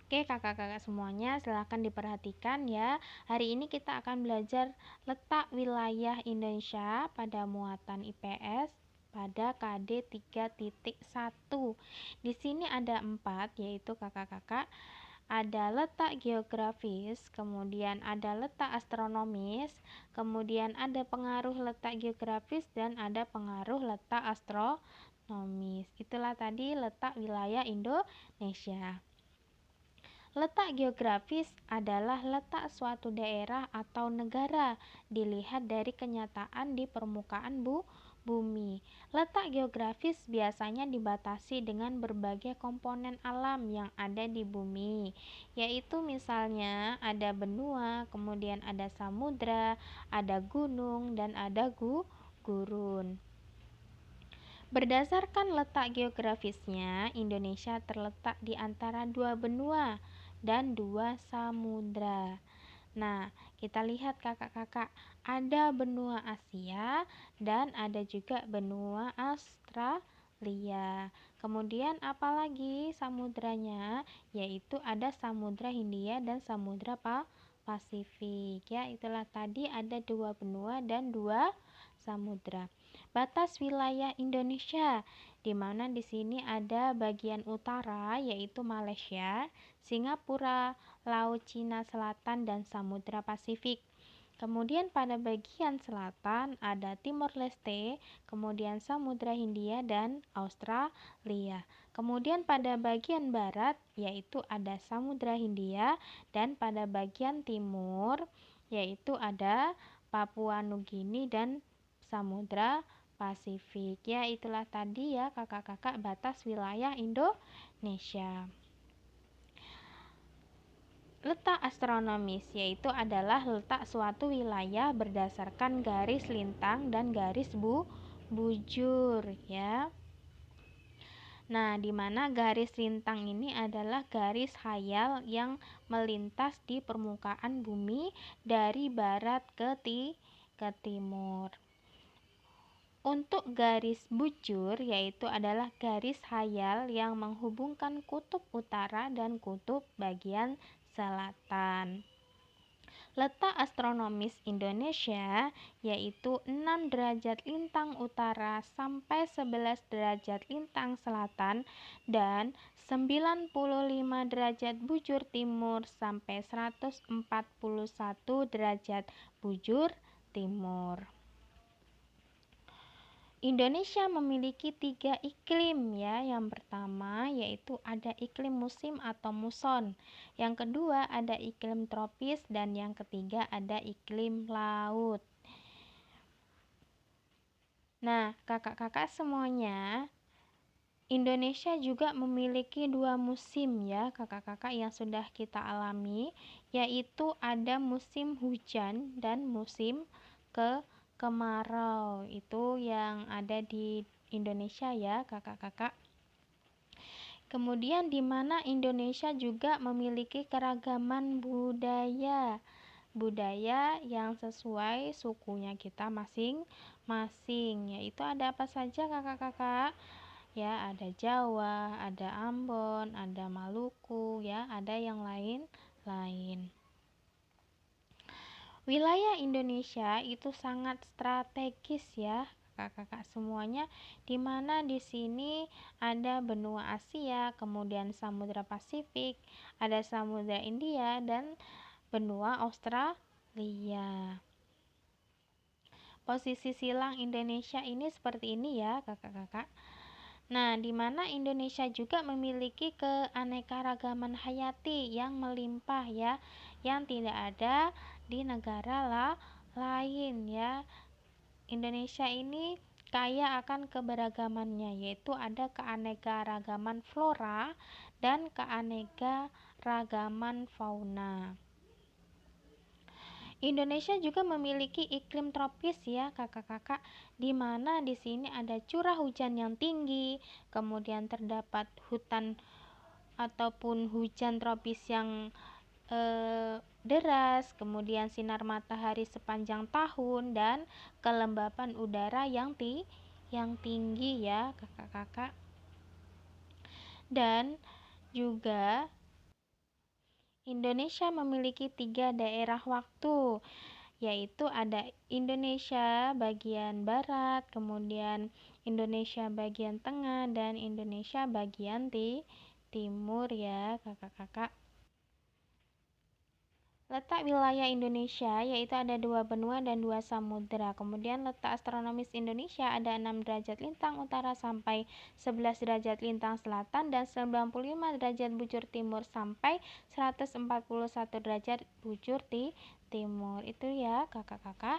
Oke, kakak-kakak semuanya, silahkan diperhatikan ya. Hari ini kita akan belajar letak wilayah Indonesia pada muatan IPS pada KD 3.1. Di sini ada 4, yaitu kakak-kakak. Ada letak geografis, kemudian ada letak astronomis, kemudian ada pengaruh letak geografis, dan ada pengaruh letak astronomis. Itulah tadi letak wilayah Indonesia. Letak geografis adalah letak suatu daerah atau negara dilihat dari kenyataan di permukaan bumi. Letak geografis biasanya dibatasi dengan berbagai komponen alam yang ada di bumi, yaitu misalnya ada benua, kemudian ada samudra, ada gunung, dan ada gurun. Berdasarkan letak geografisnya, Indonesia terletak di antara 2 benua dan 2 samudra. Nah, kita lihat kakak-kakak, ada benua Asia dan ada juga benua Australia. Kemudian apalagi samudranya, yaitu ada Samudra Hindia dan Samudra Pasifik. Ya, itulah tadi ada 2 benua dan 2 samudra. Batas wilayah Indonesia, di mana di sini ada bagian utara yaitu Malaysia, Singapura, Laut Cina Selatan, dan Samudra Pasifik. Kemudian pada bagian selatan ada Timor Leste, kemudian Samudra Hindia dan Australia. Kemudian pada bagian barat yaitu ada Samudra Hindia, dan pada bagian timur yaitu ada Papua Nugini dan Samudra Pasifik. Ya, itulah tadi ya kakak-kakak batas wilayah Indonesia. Letak astronomis yaitu adalah letak suatu wilayah berdasarkan garis lintang dan garis bujur ya. Nah, di mana garis lintang ini adalah garis khayal yang melintas di permukaan bumi dari barat ke timur. Untuk garis bujur yaitu adalah garis khayal yang menghubungkan kutub utara dan kutub bagian selatan. Letak astronomis Indonesia yaitu 6 derajat lintang utara sampai 11 derajat lintang selatan dan 95 derajat bujur timur sampai 141 derajat bujur timur. Indonesia memiliki 3 iklim ya. Yang pertama yaitu ada iklim musim atau muson. Yang kedua ada iklim tropis dan yang ketiga ada iklim laut. Nah, kakak-kakak semuanya, Indonesia juga memiliki 2 musim ya kakak-kakak yang sudah kita alami, yaitu ada musim hujan dan musim kemarau. Itu yang ada di Indonesia ya kakak-kakak. Kemudian di mana Indonesia juga memiliki keragaman budaya yang sesuai sukunya kita masing-masing, yaitu ada apa saja kakak-kakak ya, ada Jawa, ada Ambon, ada Maluku ya, ada yang lain-lain. Wilayah Indonesia itu sangat strategis ya kakak-kakak semuanya, di mana di sini ada benua Asia, kemudian Samudra Pasifik, ada Samudra India dan benua Australia. Posisi silang Indonesia ini seperti ini ya kakak-kakak. Nah, di mana Indonesia juga memiliki keanekaragaman hayati yang melimpah ya, yang tidak ada di negara lain ya. Indonesia ini kaya akan keberagamannya, yaitu ada keanekaragaman flora dan keanekaragaman fauna. Indonesia juga memiliki iklim tropis ya kakak-kakak, di mana di sini ada curah hujan yang tinggi, kemudian terdapat hutan ataupun hujan tropis yang deras, kemudian sinar matahari sepanjang tahun dan kelembapan udara yang tinggi ya kakak-kakak. Dan juga Indonesia memiliki 3 daerah waktu, yaitu ada Indonesia bagian barat, kemudian Indonesia bagian tengah, dan Indonesia bagian timur ya kakak-kakak. Letak wilayah Indonesia yaitu ada 2 benua dan 2 samudera. Kemudian letak astronomis Indonesia ada 6 derajat lintang utara sampai 11 derajat lintang selatan dan 95 derajat bujur timur sampai 141 derajat bujur timur. Itu ya kakak-kakak.